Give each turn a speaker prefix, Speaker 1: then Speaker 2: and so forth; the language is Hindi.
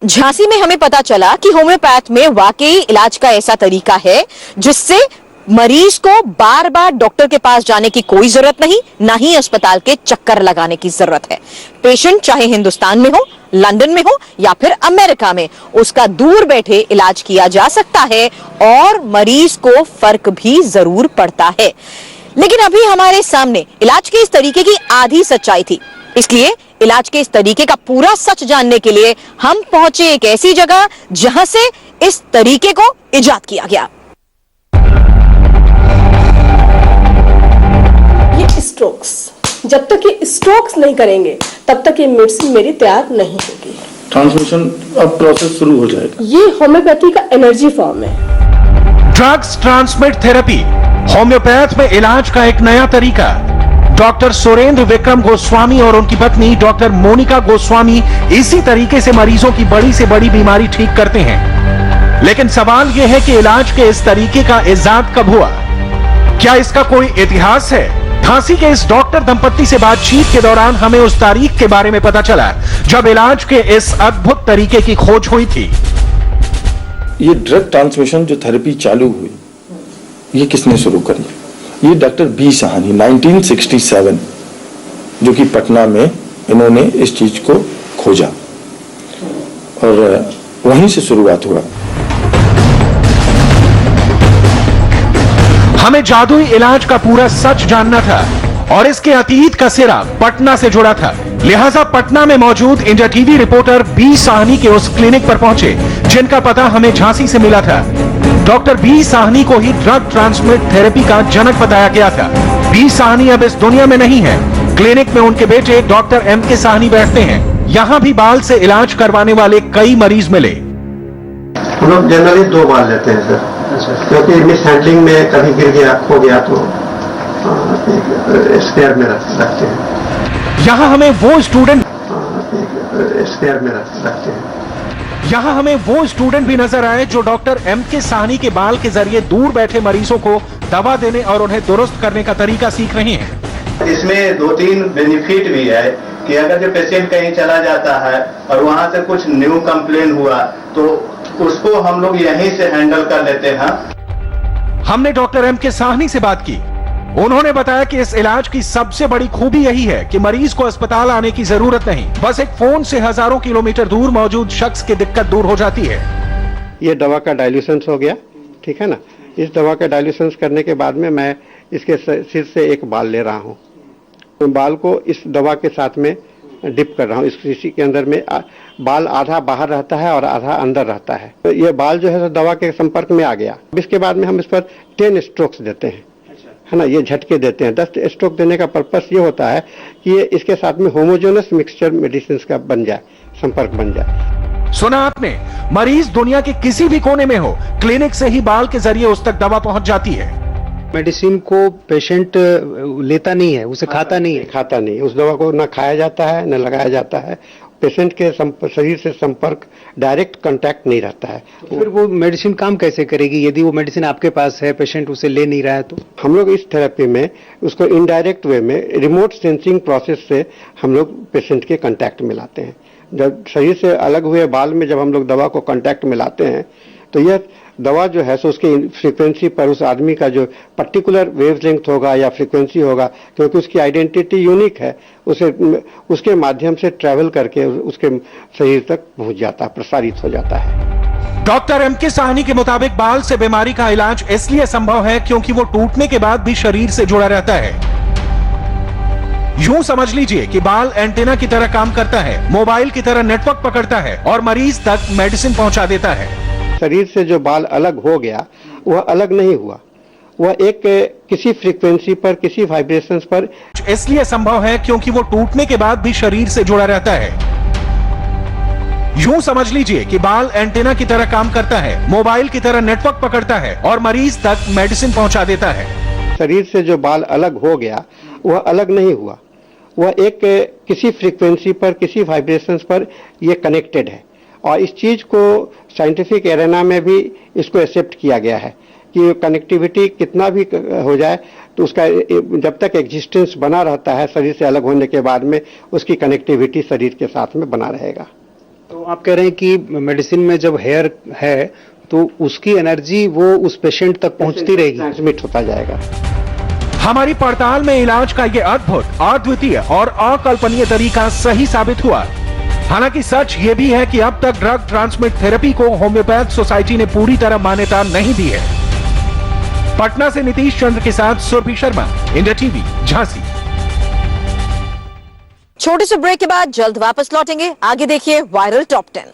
Speaker 1: झांसी में हमें पता चला कि होम्योपैथ में वाकई इलाज का ऐसा तरीका है जिससे मरीज को बार बार डॉक्टर के पास जाने की कोई जरूरत नहीं, ना ही अस्पताल के चक्कर लगाने की जरूरत है। पेशेंट चाहे हिंदुस्तान में हो, लंदन में हो या फिर अमेरिका में, उसका दूर बैठे इलाज किया जा सकता है और मरीज को फर्क भी जरूर पड़ता है। लेकिन अभी हमारे सामने इलाज के इस तरीके की आधी सच्चाई थी, इसलिए इलाज के इस तरीके का पूरा सच जानने के लिए हम पहुंचे एक ऐसी जगह जहां से इस तरीके को इजाद किया गया।
Speaker 2: ये स्ट्रोक्स, जब तक ये स्ट्रोक्स नहीं करेंगे तब तक ये मेडिसिन मेरी तैयार नहीं होगी।
Speaker 3: ट्रांसमिशन अब प्रोसेस शुरू हो जाएगा।
Speaker 2: ये होम्योपैथी का एनर्जी फॉर्म है।
Speaker 4: ड्रग्स ट्रांसमिट थेरेपी, होम्योपैथ में इलाज का एक नया तरीका। डॉक्टर सुरेंद्र विक्रम गोस्वामी और उनकी पत्नी डॉक्टर मोनिका गोस्वामी इसी तरीके से मरीजों की बड़ी से बड़ी बीमारी ठीक करते हैं। लेकिन सवाल यह है कि इलाज के इस तरीके का इजाद कब हुआ? क्या इसका कोई इतिहास है? झांसी के इस डॉक्टर दंपत्ति से बातचीत के दौरान हमें उस तारीख के बारे में पता चला जब इलाज के इस अद्भुत तरीके की खोज हुई थी।
Speaker 3: ये ड्रग ट्रांसमिशन जो थेरेपी चालू हुई, ये किसने शुरू करी? ये डॉक्टर बी साहनी 1967, जो कि पटना में इन्होंने इस चीज को खोजा और वहीं से शुरुआत हुआ।
Speaker 4: हमें जादुई इलाज का पूरा सच जानना था और इसके अतीत का सिरा पटना से जुड़ा था। लिहाजा पटना में मौजूद India TV reporter B Sahni के उस क्लिनिक पर पहुंचे जिनका पता हमें झांसी से मिला था। डॉक्टर बी साहनी को ही ड्रग ट्रांसमिट थेरेपी का जनक बताया गया था। बी साहनी अब इस दुनिया में नहीं है। क्लिनिक में उनके बेटे डॉक्टर एम के साहनी बैठते हैं। यहाँ भी बाल से इलाज करवाने वाले कई मरीज मिले।
Speaker 5: हम लोग जनरली 2 बाल लेते हैं सर, क्योंकि मिस हैंडलिंग में कभी गिर गया, खो गया तो स्पेयर में रखते हैं।
Speaker 4: यहाँ हमें वो स्टूडेंट यहाँ हमें वो स्टूडेंट भी नजर आए जो डॉक्टर एम के साहनी के बाल के जरिए दूर बैठे मरीजों को दवा देने और उन्हें दुरुस्त करने का तरीका सीख रहे हैं।
Speaker 6: इसमें 2-3 बेनिफिट भी है कि अगर जो पेशेंट कहीं चला जाता है और वहां से कुछ न्यू कंप्लेन हुआ तो उसको हम लोग यहीं से हैंडल कर लेते हैं।
Speaker 4: हमने डॉक्टर एम के साहनी से बात की। उन्होंने बताया कि इस इलाज की सबसे बड़ी खूबी यही है कि मरीज को अस्पताल आने की जरूरत नहीं, बस एक फोन से हजारों किलोमीटर दूर मौजूद शख्स की दिक्कत दूर हो जाती है।
Speaker 5: ये दवा का डाइल्यूशन हो गया, ठीक है ना। इस दवा का डाइल्यूशन करने के बाद में मैं इसके सिर से एक बाल ले रहा हूँ, तो बाल को इस दवा के साथ में डिप कर रहा हूँ। इस शीशी के अंदर में बाल आधा बाहर रहता है और आधा अंदर रहता है। तो ये बाल जो है तो दवा के संपर्क में आ गया। इसके बाद में हम इस पर 10 स्ट्रोक्स देते हैं, है ना। ये झटके देते हैं। 10 स्ट्रोक देने का पर्पस ये होता है कि ये इसके साथ में होमोजेनस मिक्सचर मेडिसिन का बन जाए, संपर्क बन जाए।
Speaker 4: सुना आपने, मरीज दुनिया के किसी भी कोने में हो, क्लिनिक से ही बाल के जरिए उस तक दवा पहुंच जाती है।
Speaker 7: मेडिसिन को पेशेंट लेता नहीं है, उसे खाता नहीं है।
Speaker 5: उस दवा को न खाया जाता है न लगाया जाता है। पेशेंट के शरीर से संपर्क, डायरेक्ट कांटेक्ट नहीं रहता है।
Speaker 7: फिर वो मेडिसिन काम कैसे करेगी यदि वो मेडिसिन आपके पास है, पेशेंट उसे ले नहीं रहा है तो?
Speaker 5: हम लोग इस थेरेपी में उसको इनडायरेक्ट वे में रिमोट सेंसिंग प्रोसेस से हम लोग पेशेंट के कांटेक्ट में लाते हैं। जब शरीर से अलग हुए बाल में जब हम लोग दवा को कांटेक्ट में लाते हैं तो यह दवा जो है सो उसकी फ्रीक्वेंसी पर उस आदमी का जो पर्टिकुलर वेवलेंथ होगा या फ्रीक्वेंसी होगा, क्योंकि उसकी आइडेंटिटी यूनिक है, उसके माध्यम से ट्रैवल करके उसके शरीर तक पहुंच जाता है, प्रसारित हो जाता है।
Speaker 4: डॉक्टर एम के साहनी के मुताबिक बाल से बीमारी का इलाज इसलिए संभव है क्योंकि वो टूटने के बाद भी शरीर से जुड़ा रहता है। यूं समझ लीजिए कि बाल एंटीना की तरह काम करता है, मोबाइल की तरह नेटवर्क पकड़ता है और मरीज तक मेडिसिन पहुंचा देता है।
Speaker 5: शरीर से जो बाल अलग हो गया वह अलग नहीं हुआ, वह एक किसी फ्रीक्वेंसी पर, किसी वाइब्रेशंस पर
Speaker 4: इसलिए संभव है क्योंकि वो टूटने के बाद भी शरीर से जुड़ा रहता है। यूं समझ लीजिए कि बाल एंटीना की तरह काम करता है, मोबाइल की तरह नेटवर्क पकड़ता है और मरीज तक मेडिसिन पहुंचा देता है।
Speaker 5: शरीर से जो बाल अलग हो गया वह अलग नहीं हुआ, वह एक किसी फ्रीक्वेंसी पर, किसी वाइब्रेशंस पर ये कनेक्टेड है। और इस चीज को साइंटिफिक एरेना में भी इसको एक्सेप्ट किया गया है कि कनेक्टिविटी कितना भी हो जाए तो उसका जब तक एग्जिस्टेंस बना रहता है शरीर से अलग होने के बाद में उसकी कनेक्टिविटी शरीर के साथ में बना रहेगा।
Speaker 7: तो आप कह रहे हैं कि मेडिसिन में जब हेयर है तो उसकी एनर्जी वो उस पेशेंट तक पहुंचती रहेगी,
Speaker 5: ट्रांसमिट होता जाएगा।
Speaker 4: हमारी पड़ताल में इलाज का ये अद्भुत, अद्वितीय और अकल्पनीय तरीका सही साबित हुआ। हालांकि सच ये भी है कि अब तक ड्रग ट्रांसमिट थेरेपी को होम्योपैथ सोसाइटी ने पूरी तरह मान्यता नहीं दी है। पटना से नीतीश चंद्र के साथ सुरभि शर्मा, इंडिया टीवी, झांसी।
Speaker 1: छोटे से ब्रेक के बाद जल्द वापस लौटेंगे। आगे देखिए वायरल टॉप 10।